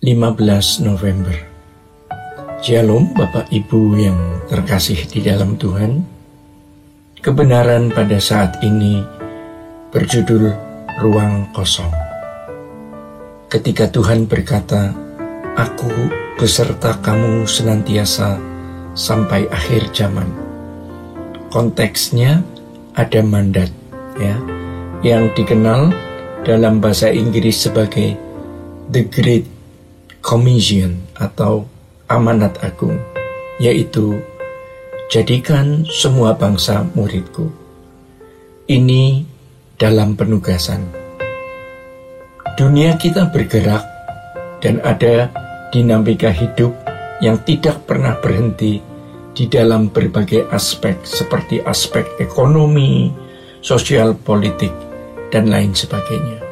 15 November. Shalom Bapak Ibu yang terkasih di dalam Tuhan. Kebenaran pada saat ini berjudul Ruang Kosong. Ketika Tuhan berkata, "Aku beserta kamu senantiasa sampai akhir zaman." Konteksnya ada mandat, yang dikenal dalam bahasa Inggris sebagai The Great Commission atau amanat agung, yaitu jadikan semua bangsa muridku. Ini dalam penugasan. Dunia kita bergerak dan ada dinamika hidup yang tidak pernah berhenti di dalam berbagai aspek seperti aspek ekonomi, sosial, politik, dan lain sebagainya.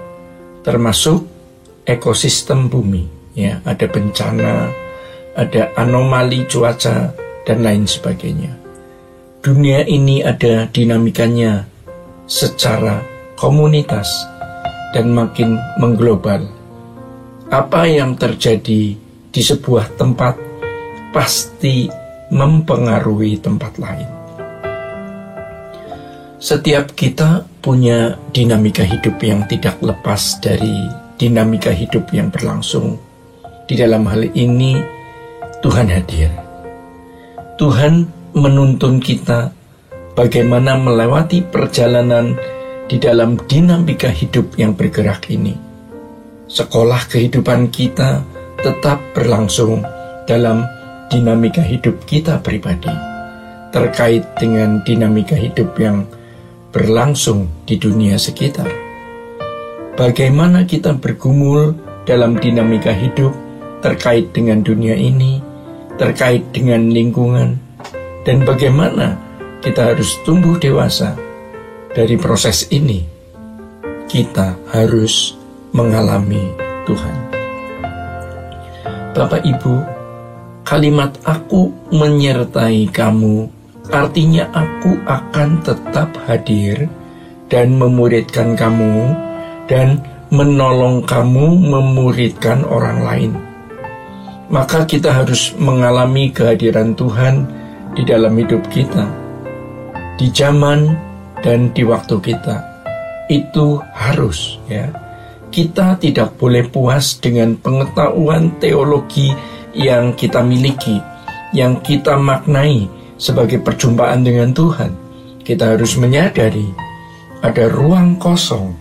Termasuk ekosistem bumi. Ada bencana, ada anomali cuaca, dan lain sebagainya. Dunia ini ada dinamikanya secara komunitas dan makin mengglobal. Apa yang terjadi di sebuah tempat pasti mempengaruhi tempat lain. Setiap kita punya dinamika hidup yang tidak lepas dari dinamika hidup yang berlangsung. Di dalam hal ini, Tuhan hadir. Tuhan menuntun kita bagaimana melewati perjalanan di dalam dinamika hidup yang bergerak ini. Sekolah kehidupan kita tetap berlangsung dalam dinamika hidup kita pribadi, terkait dengan dinamika hidup yang berlangsung di dunia sekitar. Bagaimana kita bergumul dalam dinamika hidup terkait dengan dunia ini, terkait dengan lingkungan, dan bagaimana kita harus tumbuh dewasa dari proses ini. Kita harus mengalami Tuhan. Bapak Ibu, kalimat "aku menyertai kamu" artinya aku akan tetap hadir dan memuridkan kamu dan menolong kamu memuridkan orang lain. Maka kita harus mengalami kehadiran Tuhan di dalam hidup kita, di zaman dan di waktu kita. Itu harus, Kita tidak boleh puas dengan pengetahuan teologi yang kita miliki, yang kita maknai sebagai perjumpaan dengan Tuhan. Kita harus menyadari ada ruang kosong,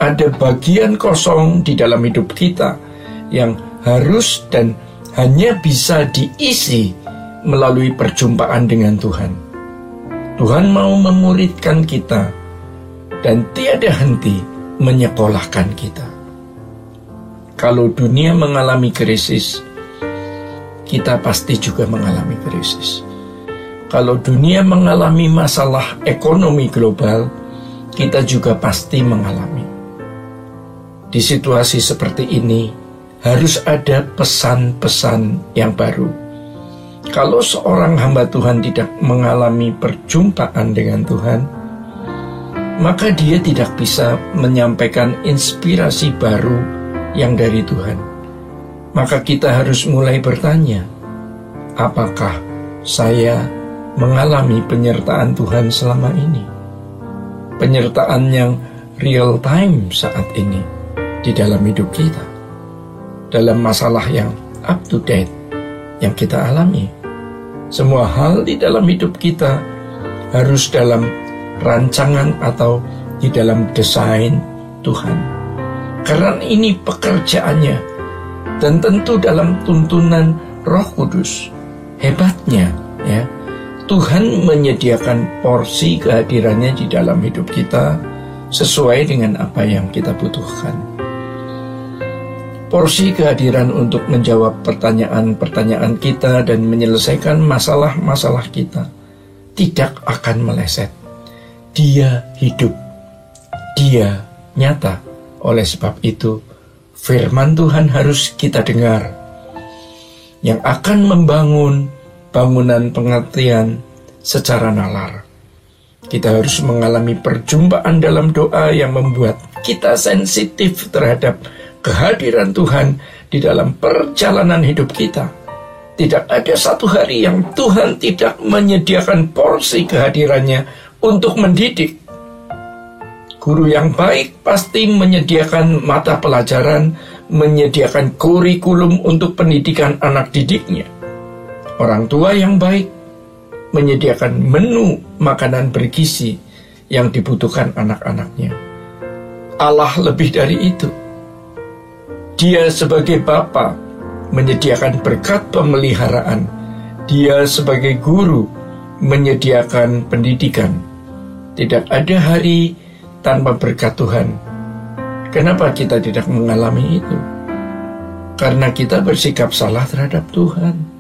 ada bagian kosong di dalam hidup kita yang harus dan hanya bisa diisi melalui perjumpaan dengan Tuhan. Tuhan mau memuridkan kita dan tiada henti menyekolahkan kita. Kalau dunia mengalami krisis, kita pasti juga mengalami krisis. Kalau dunia mengalami masalah ekonomi global, kita juga pasti mengalami. Di situasi seperti ini, harus ada pesan-pesan yang baru. Kalau seorang hamba Tuhan tidak mengalami perjumpaan dengan Tuhan, maka dia tidak bisa menyampaikan inspirasi baru yang dari Tuhan. Maka kita harus mulai bertanya, apakah saya mengalami penyertaan Tuhan selama ini? Penyertaan yang real time saat ini di dalam hidup kita, dalam masalah yang up to date yang kita alami. Semua hal di dalam hidup kita harus dalam rancangan atau di dalam desain Tuhan. Karena ini pekerjaannya, dan tentu dalam tuntunan Roh Kudus. Hebatnya, Tuhan menyediakan porsi kehadirannya di dalam hidup kita sesuai dengan apa yang kita butuhkan. Porsi kehadiran untuk menjawab pertanyaan-pertanyaan kita dan menyelesaikan masalah-masalah kita tidak akan meleset. Dia hidup, dia nyata. Oleh sebab itu, firman Tuhan harus kita dengar, yang akan membangun bangunan pengertian secara nalar. Kita harus mengalami perjumpaan dalam doa yang membuat kita sensitif terhadap kehadiran Tuhan di dalam perjalanan hidup kita. Tidak ada satu hari yang Tuhan tidak menyediakan porsi kehadirannya untuk mendidik. Guru yang baik pasti menyediakan mata pelajaran, menyediakan kurikulum untuk pendidikan anak didiknya. Orang tua yang baik menyediakan menu makanan bergizi yang dibutuhkan anak-anaknya. Allah lebih dari itu. Dia sebagai Bapa menyediakan berkat pemeliharaan. Dia sebagai guru menyediakan pendidikan. Tidak ada hari tanpa berkat Tuhan. Kenapa kita tidak mengalami itu? Karena kita bersikap salah terhadap Tuhan.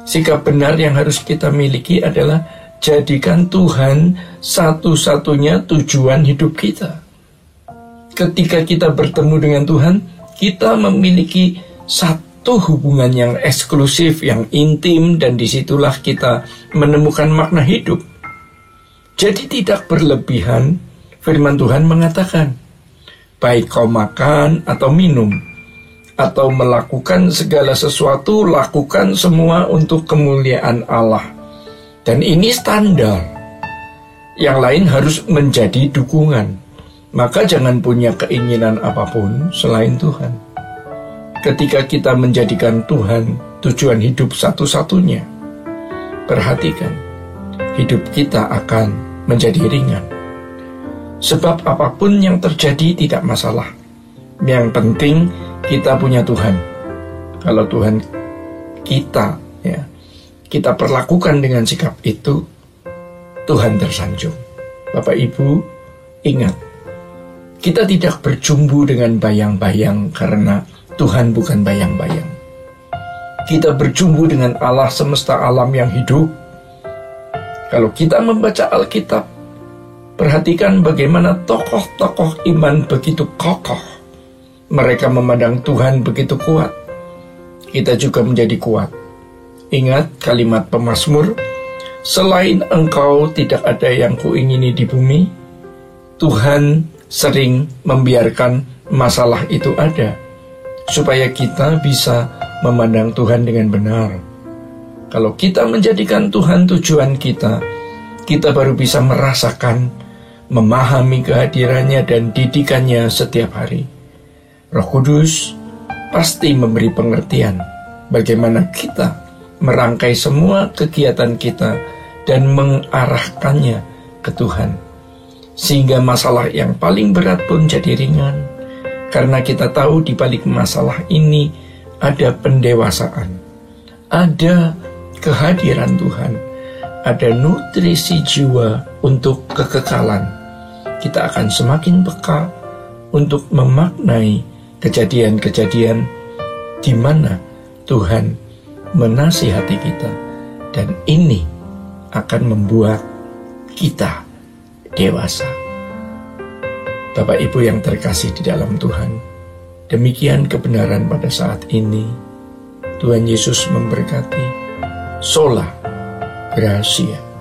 Sikap benar yang harus kita miliki adalah jadikan Tuhan satu-satunya tujuan hidup kita. Ketika kita bertemu dengan Tuhan, kita memiliki satu hubungan yang eksklusif, yang intim, dan disitulah kita menemukan makna hidup. Jadi tidak berlebihan, firman Tuhan mengatakan, baik kau makan atau minum, atau melakukan segala sesuatu, lakukan semua untuk kemuliaan Allah. Dan ini standar. Yang lain harus menjadi dukungan. Maka jangan punya keinginan apapun selain Tuhan. Ketika kita menjadikan Tuhan tujuan hidup satu-satunya, perhatikan, hidup kita akan menjadi ringan. Sebab apapun yang terjadi tidak masalah. Yang penting kita punya Tuhan. Kalau Tuhan kita perlakukan dengan sikap itu, Tuhan tersanjung. Bapak Ibu, ingat, kita tidak berjumbu dengan bayang-bayang karena Tuhan bukan bayang-bayang. Kita berjumbu dengan Allah semesta alam yang hidup. Kalau kita membaca Alkitab, perhatikan bagaimana tokoh-tokoh iman begitu kokoh. Mereka memandang Tuhan begitu kuat. Kita juga menjadi kuat. Ingat kalimat pemazmur, selain Engkau tidak ada yang kuingini di bumi. Tuhan sering membiarkan masalah itu ada, supaya kita bisa memandang Tuhan dengan benar. Kalau kita menjadikan Tuhan tujuan kita, kita baru bisa merasakan, memahami kehadirannya dan didikannya setiap hari. Roh Kudus pasti memberi pengertian bagaimana kita merangkai semua kegiatan kita dan mengarahkannya ke Tuhan. Sehingga masalah yang paling berat pun jadi ringan. Karena kita tahu di balik masalah ini ada pendewasaan. Ada kehadiran Tuhan. Ada nutrisi jiwa untuk kekekalan. Kita akan semakin peka untuk memaknai kejadian-kejadian di mana Tuhan menasihati kita, dan ini akan membuat kita dewasa. Bapak Ibu yang terkasih di dalam Tuhan, demikian kebenaran pada saat ini. Tuhan Yesus memberkati. Sola Gracia.